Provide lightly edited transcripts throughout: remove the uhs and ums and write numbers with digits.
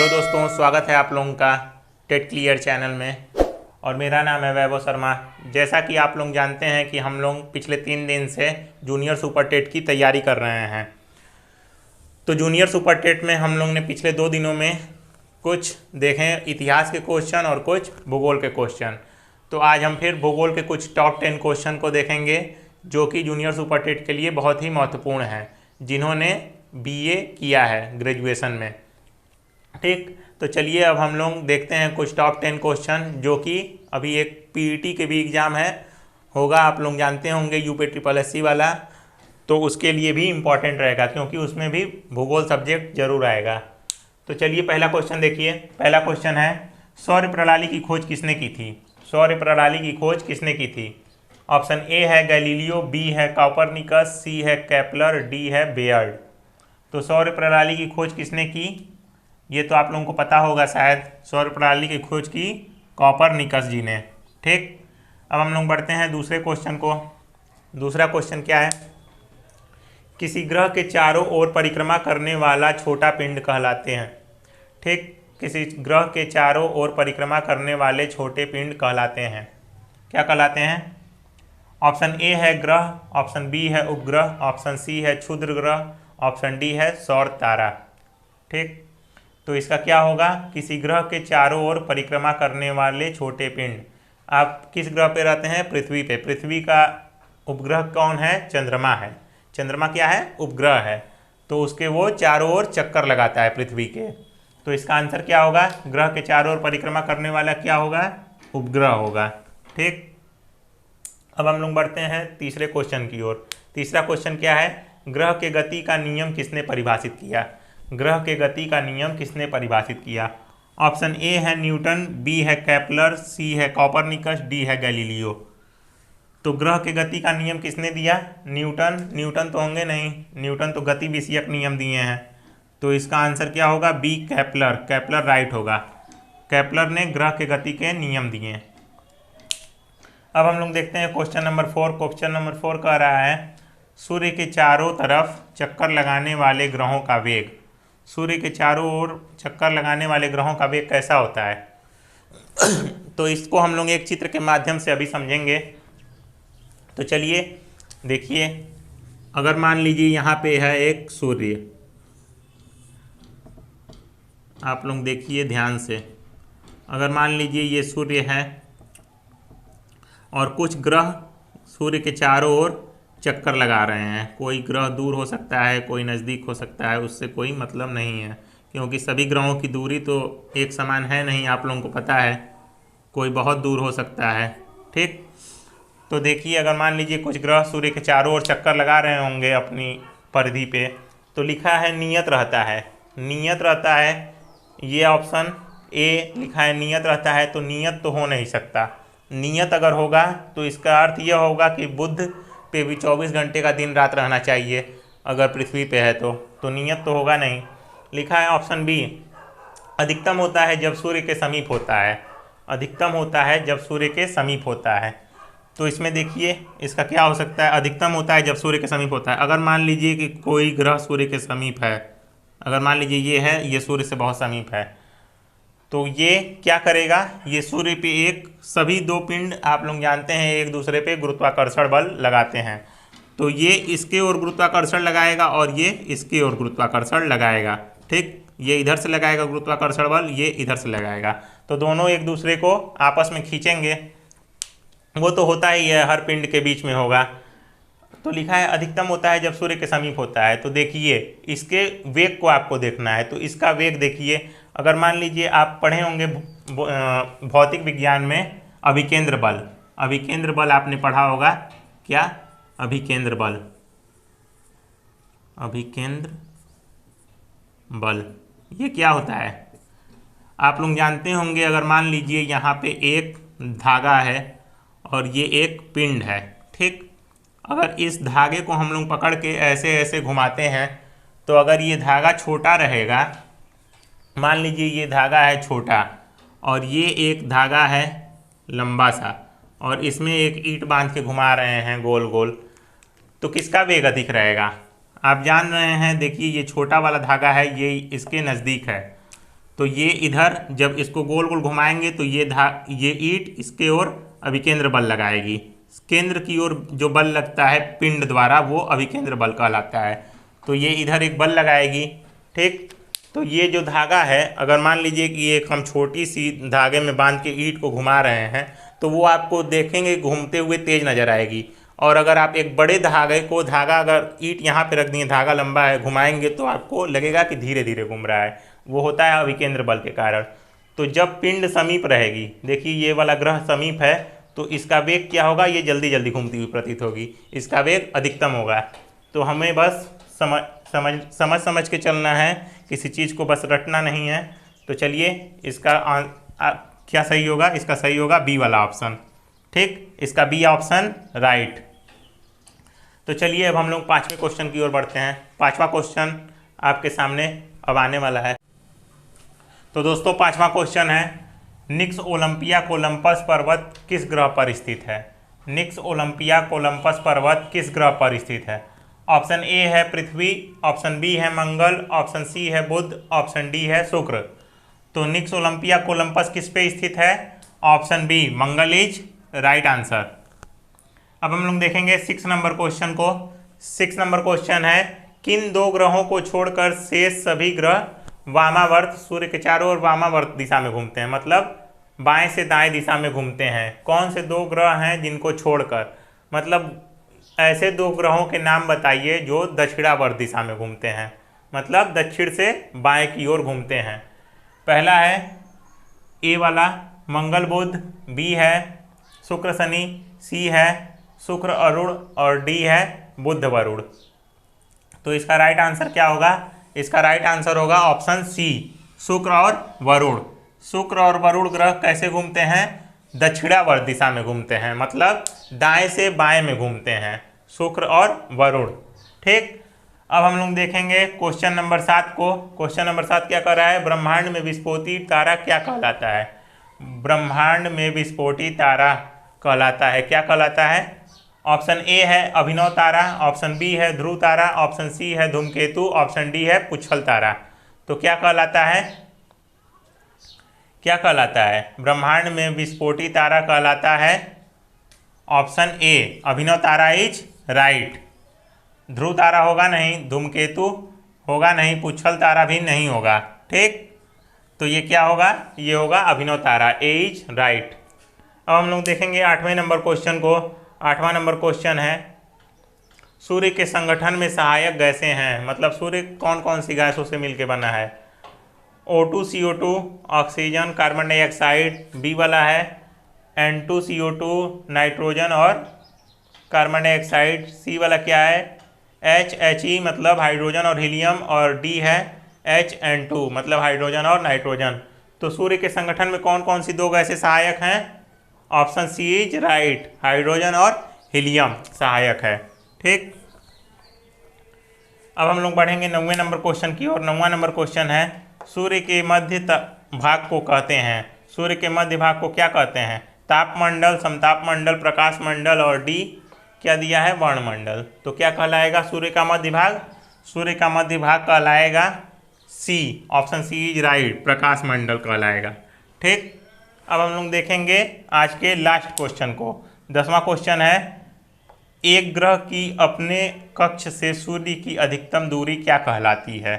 Hello दोस्तों, स्वागत है आप लोगों का टेट क्लियर चैनल में। और मेरा नाम है वैभव शर्मा। जैसा कि आप लोग जानते हैं कि हम लोग पिछले 3 दिन से जूनियर सुपर टेट की तैयारी कर रहे हैं। तो जूनियर सुपर टेट में हम लोग ने पिछले 2 दिनों में कुछ देखें इतिहास के क्वेश्चन और कुछ भूगोल के क्वेश्चन। तो आज हम फिर भूगोल के कुछ टॉप 10 क्वेश्चन को देखेंगे जो कि जूनियर सुपर टेट के लिए बहुत ही महत्वपूर्ण है, जिन्होंने बीए किया है ग्रेजुएशन में। ठीक, तो चलिए अब हम लोग देखते हैं कुछ टॉप 10 क्वेश्चन जो कि अभी एक पीईटी के भी एग्ज़ाम है होगा, आप लोग जानते होंगे यूपीएससी वाला। तो उसके लिए भी इम्पॉर्टेंट रहेगा क्योंकि उसमें भी भूगोल सब्जेक्ट जरूर आएगा। तो चलिए पहला क्वेश्चन देखिए। पहला क्वेश्चन है, सौर प्रणाली की खोज किसने की थी? सौर प्रणाली की खोज किसने की थी? ऑप्शन ए है गैलीलियो, बी है कॉपरनिकस, सी है केपलर, डी है बेयर्ड। तो सौर प्रणाली की खोज किसने की? ये तो आप लोगों को पता होगा शायद। सौर प्रणाली की खोज की कॉपरनिकस जी ने। ठीक, अब हम लोग बढ़ते हैं दूसरे क्वेश्चन को। दूसरा क्वेश्चन क्या है? किसी ग्रह के चारों ओर परिक्रमा करने वाला छोटा पिंड कहलाते हैं। ठीक, किसी ग्रह के चारों ओर परिक्रमा करने वाले छोटे पिंड कहलाते हैं। क्या कहलाते हैं? ऑप्शन ए है ग्रह, ऑप्शन बी है उपग्रह, ऑप्शन सी है क्षुद्र ग्रह, ऑप्शन डी है सौर तारा। ठीक, तो इसका क्या होगा? किसी ग्रह के चारों ओर परिक्रमा करने वाले छोटे पिंड। आप किस ग्रह पे रहते हैं? पृथ्वी पे। पृथ्वी का उपग्रह कौन है? चंद्रमा है। चंद्रमा क्या है? उपग्रह है। तो उसके वो चारों ओर चक्कर लगाता है पृथ्वी के। तो इसका आंसर क्या होगा? ग्रह के चारों ओर परिक्रमा करने वाला क्या होगा? उपग्रह होगा। ठीक, अब हम लोग बढ़ते हैं तीसरे क्वेश्चन की ओर। तीसरा क्वेश्चन क्या है? ग्रह के गति का नियम किसने परिभाषित किया? ग्रह के गति का नियम किसने परिभाषित किया? ऑप्शन ए है न्यूटन, बी है केपलर, सी है कॉपरनिकस, डी है गैलीलियो। तो ग्रह के गति का नियम किसने दिया? न्यूटन। न्यूटन तो होंगे नहीं, न्यूटन तो गति विषयक नियम दिए हैं। तो इसका आंसर क्या होगा? B Kepler. केपलर राइट होगा। केपलर ने ग्रह के गति के नियम दिए। अब हम लोग देखते हैं क्वेश्चन नंबर 4। क्वेश्चन नंबर 4 कह रहा है, सूर्य के चारों तरफ चक्कर लगाने वाले ग्रहों का वेग। सूर्य के चारों ओर चक्कर लगाने वाले ग्रहों का वेग कैसा होता है? तो इसको हम लोग एक चित्र के माध्यम से अभी समझेंगे। तो चलिए देखिए, अगर मान लीजिए यहाँ पे है एक सूर्य, आप लोग देखिए ध्यान से। अगर मान लीजिए ये सूर्य है और कुछ ग्रह सूर्य के चारों ओर चक्कर लगा रहे हैं। कोई ग्रह दूर हो सकता है, कोई नज़दीक हो सकता है, उससे कोई मतलब नहीं है क्योंकि सभी ग्रहों की दूरी तो एक समान है नहीं, आप लोगों को पता है। कोई बहुत दूर हो सकता है। ठीक, तो देखिए अगर मान लीजिए कुछ ग्रह सूर्य के चारों ओर चक्कर लगा रहे होंगे अपनी परिधि पे, तो लिखा है नियत रहता है। नियत रहता है, ये ऑप्शन ए लिखा है नियत रहता है। तो नियत तो हो नहीं सकता। नियत अगर होगा तो इसका अर्थ यह होगा कि बुध पे भी 24 घंटे का दिन रात रहना चाहिए अगर पृथ्वी पे है तो नियत तो होगा नहीं। लिखा है ऑप्शन बी, अधिकतम होता है जब सूर्य के समीप होता है। अधिकतम होता है जब सूर्य के समीप होता है। तो इसमें देखिए इसका क्या हो सकता है? अधिकतम होता है जब सूर्य के समीप होता है। अगर मान लीजिए कि कोई ग्रह सूर्य के समीप है, अगर मान लीजिए ये है, ये सूर्य से बहुत समीप है, तो ये क्या करेगा? ये सूर्य पे एक सभी 2 पिंड आप लोग जानते हैं एक दूसरे पे गुरुत्वाकर्षण बल लगाते हैं। तो ये इसके ओर गुरुत्वाकर्षण लगाएगा और ये इसके ओर गुरुत्वाकर्षण लगाएगा। ठीक, ये इधर से लगाएगा गुरुत्वाकर्षण बल, ये इधर से लगाएगा। तो दोनों एक दूसरे को आपस में खींचेंगे। वो तो होता ही है, हर पिंड के बीच में होगा। तो लिखा है अधिकतम होता है जब सूर्य के समीप होता है। तो देखिए इसके वेग को आपको देखना है। तो इसका वेग देखिए, अगर मान लीजिए आप पढ़े होंगे भौतिक विज्ञान में अभिकेंद्र बल। अभिकेंद्र बल आपने पढ़ा होगा। क्या? अभिकेंद्र बल। अभिकेंद्र बल ये क्या होता है? आप लोग जानते होंगे। अगर मान लीजिए यहाँ पे एक धागा है और ये एक पिंड है। ठीक, अगर इस धागे को हम लोग पकड़ के ऐसे ऐसे घुमाते हैं तो अगर ये धागा छोटा रहेगा, मान लीजिए ये धागा है छोटा और ये एक धागा है लंबा सा, और इसमें एक ईंट बांध के घुमा रहे हैं गोल गोल, तो किसका वेग अधिक रहेगा? आप जान रहे हैं। देखिए ये छोटा वाला धागा है, ये इसके नज़दीक है, तो ये इधर जब इसको गोल गोल घुमाएंगे तो ये ईंट इसके ओर अभिकेंद्र बल लगाएगी। केंद्र की ओर जो बल लगता है पिंड द्वारा वो अभिकेंद्र बल कहलाता है। तो ये इधर एक बल लगाएगी। ठीक, तो ये जो धागा है, अगर मान लीजिए कि एक हम छोटी सी धागे में बांध के ईंट को घुमा रहे हैं तो वो आपको देखेंगे घूमते हुए तेज नजर आएगी। और अगर आप एक बड़े धागे को, धागा अगर ईंट यहाँ पे रख दिए, धागा लंबा है, घुमाएंगे तो आपको लगेगा कि धीरे धीरे घूम रहा है। वो होता है अभिकेंद्र बल के कारण। तो जब पिंड समीप रहेगी, देखिए ये वाला ग्रह समीप है, तो इसका वेग क्या होगा, ये जल्दी जल्दी घूमती हुई प्रतीत होगी, इसका वेग अधिकतम होगा। तो हमें बस समझ के चलना है, किसी चीज़ को बस रटना नहीं है। तो चलिए इसका क्या सही होगा, इसका सही होगा बी वाला ऑप्शन। ठीक, इसका बी ऑप्शन राइट। तो चलिए अब हम लोग 5वें क्वेश्चन की ओर बढ़ते हैं। 5वां क्वेश्चन आपके सामने अब आने वाला है। तो दोस्तों 5वां क्वेश्चन है, निक्स ओलंपिया कोलंपस पर्वत किस ग्रह पर स्थित है? निक्स ओलंपिया कोलंपस पर्वत किस ग्रह पर स्थित है? ऑप्शन ए है पृथ्वी, ऑप्शन बी है मंगल, ऑप्शन सी है बुध, ऑप्शन डी है शुक्र। तो निक्स ओलंपिया कोलंपस किस पे स्थित है? Option B Mangal is right answer. अब हम लोग देखेंगे 6 नंबर क्वेश्चन को। 6 नंबर क्वेश्चन है, किन 2 ग्रहों को छोड़कर शेष सभी ग्रह वामावर्त, सूर्य के चारों ओर वामावर्त दिशा में घूमते हैं, मतलब बाएं से दाएं दिशा में घूमते हैं? कौन से 2 ग्रह हैं जिनको छोड़कर? मतलब ऐसे 2 ग्रहों के नाम बताइए जो दक्षिणावर्त दिशा में घूमते हैं, मतलब दक्षिण से बाएं की ओर घूमते हैं। पहला है ए वाला मंगल बुध, बी है शुक्र शनि, सी है शुक्र अरुण और डी है बुध वरुण। तो इसका राइट आंसर क्या होगा? इसका राइट आंसर होगा ऑप्शन सी, शुक्र और वरुण। शुक्र और वरुण ग्रह कैसे घूमते हैं? दक्षिणावर्त दिशा में घूमते हैं, मतलब दाएं से बाएं में घूमते हैं, शुक्र और वरुण। ठीक, अब हम लोग देखेंगे क्वेश्चन नंबर 7 को। क्वेश्चन नंबर 7 क्या कर रहा है? ब्रह्मांड में विस्फोटी तारा क्या कहलाता है? ब्रह्मांड में विस्फोटी तारा कहलाता है, क्या कहलाता है? ऑप्शन ए है अभिनव तारा, ऑप्शन बी है ध्रुव तारा, ऑप्शन सी है धूमकेतु, ऑप्शन डी है पुच्छल तारा। तो क्या कहलाता है? क्या कहलाता है? ब्रह्मांड में विस्फोटी तारा कहलाता है ऑप्शन ए अभिनव तारा इज राइट। ध्रुव तारा होगा नहीं, धूमकेतु होगा नहीं, पुच्छल तारा भी नहीं होगा। ठीक, तो ये क्या होगा? ये होगा अभिनव तारा, ए इज राइट। अब हम लोग देखेंगे 8वें नंबर क्वेश्चन को। 8वां नंबर क्वेश्चन है, सूर्य के संगठन में सहायक गैसें हैं, मतलब सूर्य कौन कौन सी गैसों से मिलकर बना है? O2 CO2, oxygen, carbon dioxide, B वाला है N2 CO2 नाइट्रोजन और कार्बन डाइऑक्साइड, सी वाला क्या है HHE मतलब हाइड्रोजन और हीलियम, और डी है HN2 मतलब हाइड्रोजन और नाइट्रोजन। तो सूर्य के संगठन में कौन कौन सी 2 गैसें सहायक हैं? Option C is right, hydrogen और हीलियम सहायक है। ठीक, अब हम लोग बढ़ेंगे 9वें नंबर क्वेश्चन की और 9वां नंबर क्वेश्चन है, सूर्य के मध्य भाग को कहते हैं, सूर्य के मध्य भाग को क्या कहते हैं? तापमंडल, समतापमंडल, प्रकाश मंडल और डी क्या दिया है? वर्णमंडल। तो क्या कहलाएगा सूर्य का मध्य भाग? सूर्य का मध्य भाग कहलाएगा सी, ऑप्शन सी इज राइट, प्रकाश मंडल कहलाएगा। ठीक, अब हम लोग देखेंगे आज के लास्ट क्वेश्चन को। 10वां क्वेश्चन है, एक ग्रह की अपने कक्ष से सूर्य की अधिकतम दूरी क्या कहलाती है?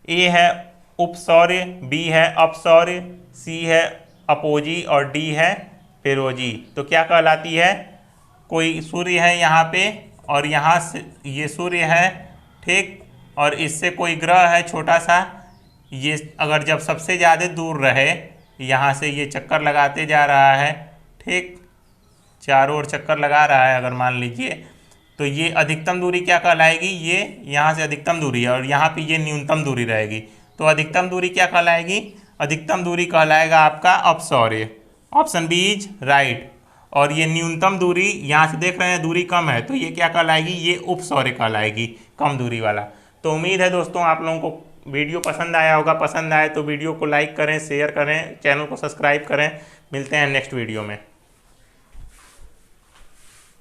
ए है उपसौर्य, बी है अपसौर्य, सी है अपोजी और डी है पेरोजी। तो क्या कहलाती है? कोई सूर्य है यहाँ पे और यहाँ से ये सूर्य है, ठीक, और इससे कोई ग्रह है छोटा सा, ये अगर जब सबसे ज़्यादा दूर रहे, यहाँ से ये चक्कर लगाते जा रहा है, ठीक, चारों ओर चक्कर लगा रहा है अगर मान लीजिए, तो ये अधिकतम दूरी क्या कहलाएगी? ये यहाँ से अधिकतम दूरी है और यहाँ पे ये न्यूनतम दूरी रहेगी। तो अधिकतम दूरी क्या कहलाएगी? अधिकतम दूरी कहलाएगा आपका अपसौर्य, ऑप्शन बी इज राइट। और ये न्यूनतम दूरी, यहाँ से देख रहे हैं दूरी कम है, तो ये क्या कहलाएगी? ये उपसौर्य कहलाएगी, कम दूरी वाला। तो उम्मीद है दोस्तों आप लोगों को वीडियो पसंद आया होगा। पसंद आए तो वीडियो को लाइक करें, शेयर करें, चैनल को सब्सक्राइब करें। मिलते हैं नेक्स्ट वीडियो में।